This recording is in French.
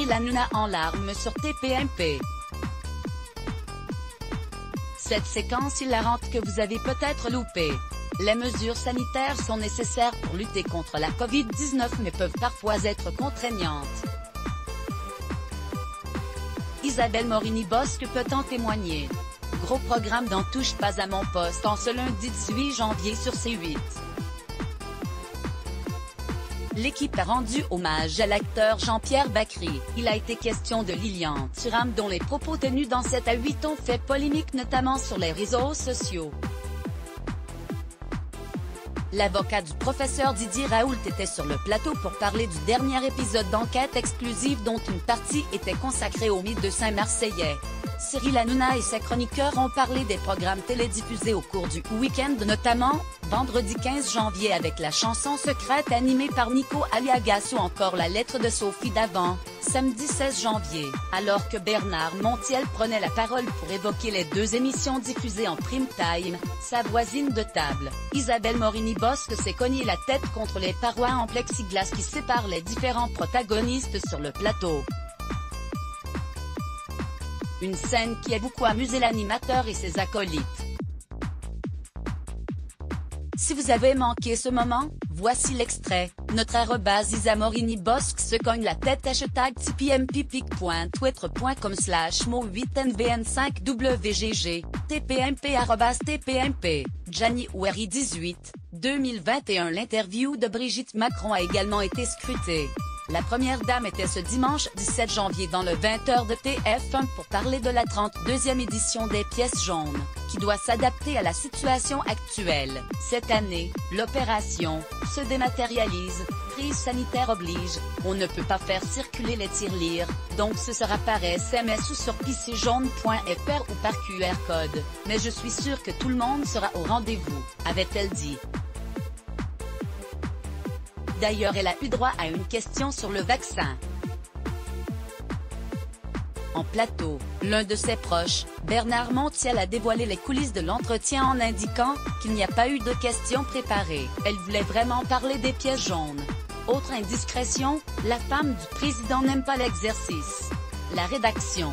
Cyril Hanouna en larmes sur TPMP. Cette séquence hilarante que vous avez peut-être loupée. Les mesures sanitaires sont nécessaires pour lutter contre la Covid-19 mais peuvent parfois être contraignantes. Isabelle Morini-Bosc peut en témoigner. Gros programme dans Touche pas à mon poste en ce lundi 18 janvier sur C8. L'équipe a rendu hommage à l'acteur Jean-Pierre Bacri. Il a été question de Liliane Thuram dont les propos tenus dans 7 à 8 ont fait polémique notamment sur les réseaux sociaux. L'avocat du professeur Didier Raoult était sur le plateau pour parler du dernier épisode d'Enquête exclusive dont une partie était consacrée au mythe de Saint-Marseillais. Cyril Hanouna et ses chroniqueurs ont parlé des programmes télédiffusés au cours du week-end notamment, vendredi 15 janvier avec la chanson secrète animée par Nico Aliagas ou encore la lettre de Sophie Davant, samedi 16 janvier, alors que Bernard Montiel prenait la parole pour évoquer les 2 émissions diffusées en prime time, sa voisine de table, Isabelle Morini-Bosc s'est cogné la tête contre les parois en plexiglas qui séparent les différents protagonistes sur le plateau. Une scène qui a beaucoup amusé l'animateur et ses acolytes. Si vous avez manqué ce moment, voici l'extrait. Notre @Isa Morini-Bosc se cogne la tête #tpmpipic.twitter.com/mo8nvn5wgg, tpmp @tpmp, Gianni Oueri 18, 2021. L'interview de Brigitte Macron a également été scrutée. La première dame était ce dimanche 17 janvier dans le 20h de TF1 pour parler de la 32e édition des pièces jaunes, qui doit s'adapter à la situation actuelle. Cette année, l'opération se dématérialise, crise sanitaire oblige, on ne peut pas faire circuler les tirelires, donc ce sera par SMS ou sur pcjaune.fr ou par QR code, mais je suis sûre que tout le monde sera au rendez-vous, avait-elle dit. D'ailleurs elle a eu droit à une question sur le vaccin. En plateau, l'un de ses proches, Bernard Montiel a dévoilé les coulisses de l'entretien en indiquant qu'il n'y a pas eu de questions préparées. Elle voulait vraiment parler des pièces jaunes. Autre indiscrétion, la femme du président n'aime pas l'exercice. La rédaction.